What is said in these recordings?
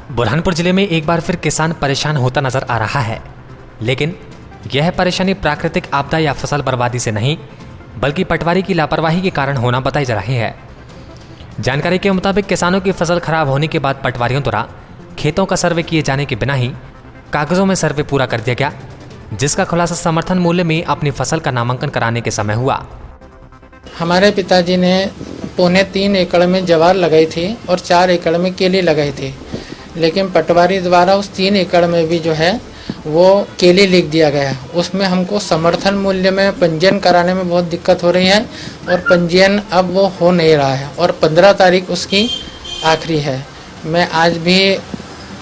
बुरहानपुर जिले में एक बार फिर किसान परेशान होता नजर आ रहा है, लेकिन यह परेशानी प्राकृतिक आपदा या फसल बर्बादी से नहीं बल्कि पटवारी की लापरवाही के कारण होना बताई जा रही है। जानकारी के मुताबिक किसानों की फसल खराब होने के बाद पटवारियों द्वारा खेतों का सर्वे किए जाने के बिना ही कागजों में सर्वे पूरा कर दिया गया, जिसका खुलासा समर्थन मूल्य में अपनी फसल का नामांकन कराने के समय हुआ। हमारे पिताजी ने 3.25 एकड़ में ज्वार लगाई थी और 4 एकड़ में केली लगाई थी, लेकिन पटवारी द्वारा उस 3 एकड़ में भी जो है वो केली लिख दिया गया। उसमें हमको समर्थन मूल्य में पंजीयन कराने में बहुत दिक्कत हो रही है और पंजीयन अब वो हो नहीं रहा है और 15 तारीख उसकी आखिरी है। मैं आज भी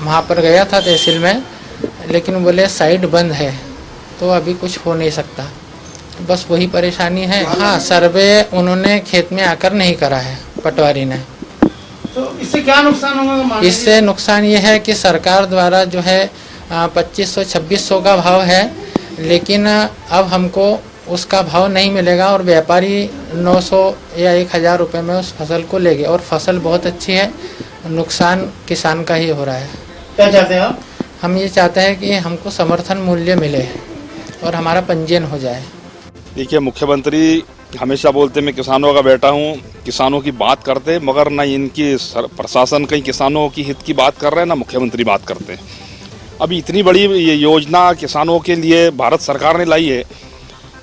वहाँ पर गया था तहसील में, लेकिन बोले साइट बंद है तो अभी कुछ हो नहीं सकता। बस वही परेशानी है। हाँ, सर्वे उन्होंने खेत में आकर नहीं करा है पटवारी ने। तो इससे क्या नुकसान होगा? इससे नुकसान ये है कि सरकार द्वारा जो है 2500-2600 का भाव है, लेकिन अब हमको उसका भाव नहीं मिलेगा और व्यापारी 900 या 1000 रुपये में उस फसल को ले गए और फसल बहुत अच्छी है। नुकसान किसान का ही हो रहा है। क्या चाहते हैं आप? हम ये चाहते हैं कि हमको समर्थन मूल्य मिले और हमारा पंजीयन हो जाए। देखिए, मुख्यमंत्री हमेशा बोलते मैं किसानों का बेटा हूँ, किसानों की बात करते, मगर न इनकी प्रशासन कहीं किसानों की हित की बात कर रहे हैं, ना मुख्यमंत्री बात करते हैं। अभी इतनी बड़ी ये योजना किसानों के लिए भारत सरकार ने लाई है,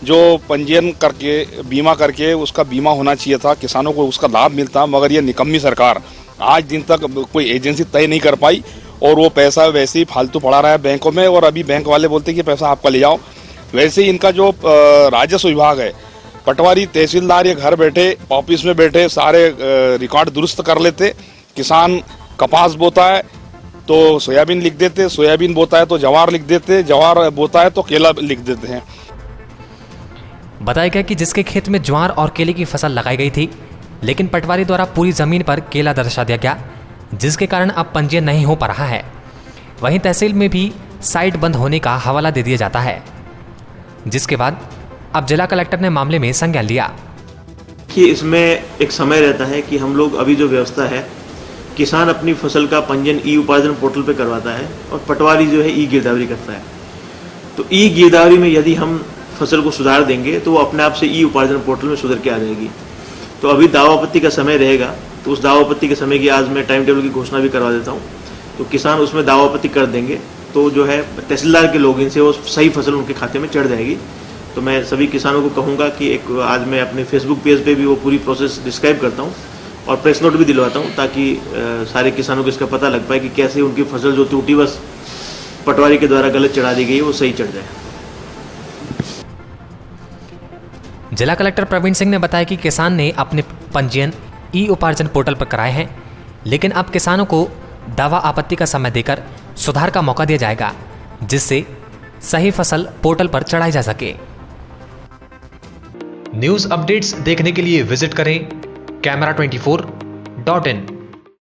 जो पंजीयन करके बीमा करके उसका बीमा होना चाहिए था, किसानों को उसका लाभ मिलता, मगर ये निकम्मी सरकार आज दिन तक कोई एजेंसी तय नहीं कर पाई और वो पैसा वैसे ही फालतू पड़ा रहा है बैंकों में। और अभी बैंक वाले बोलते हैं कि पैसा आपका ले जाओ। वैसे ही इनका जो राजस्व विभाग है, पटवारी तहसीलदार ये घर बैठे ऑफिस में बैठे सारे रिकॉर्ड दुरुस्त कर लेते। किसान कपास बोता है तो सोयाबीन लिख देते, सोयाबीन बोता है तो जवार लिख देते, जवार बोता है तो केला लिख देते हैं। बताया गया कि जिसके खेत में ज्वार और केले की फसल लगाई गई थी, लेकिन पटवारी द्वारा पूरी जमीन पर केला दर्शा दिया गया, जिसके कारण अब पंजीयन नहीं हो पा रहा है। वहीं तहसील में भी साइट बंद होने का हवाला दे दिया जाता है, जिसके बाद अब जिला कलेक्टर ने मामले में संज्ञान लिया कि इसमें एक समय रहता है कि हम लोग अभी जो व्यवस्था है, किसान अपनी फसल का पंजीयन ई उपार्जन पोर्टल पे करवाता है और पटवारी जो है ई गिरदावरी करता है। तो ई गिरदावरी में यदि हम फसल को सुधार देंगे तो वो अपने आप से ई उपार्जन पोर्टल में सुधर के आ जाएगी। तो अभी दावा आपत्ति का समय रहेगा, तो उस दावा आपत्ति के समय की आज मैं टाइम टेबल की घोषणा भी करवा देता हूँ। तो किसान उसमें दावा आपत्ति कर देंगे तो जो है तहसीलदार के लॉगिन से वो सही फसल उनके खाते में चढ़ जाएगी। तो मैं सभी किसानों को कहूँगा कि एक आज मैं अपने फेसबुक पेज पे भी वो पूरी प्रोसेस डिस्क्राइब करता हूँ और प्रेस नोट भी दिलवाता हूँ, ताकि सारे किसानों को इसका पता लग पाए कि कैसे उनकी फसल जो त्रुटि बस पटवारी के द्वारा गलत चढ़ा दी गई है वो सही चढ़ जाए। जिला कलेक्टर प्रवीण सिंह ने बताया कि किसान ने अपने पंजीयन ई उपार्जन पोर्टल पर कराए हैं, लेकिन अब किसानों को दावा आपत्ति का समय देकर सुधार का मौका दिया जाएगा, जिससे सही फसल पोर्टल पर चढ़ाई जा सके। न्यूज़ अपडेट्स देखने के लिए विजिट करें camera24.in।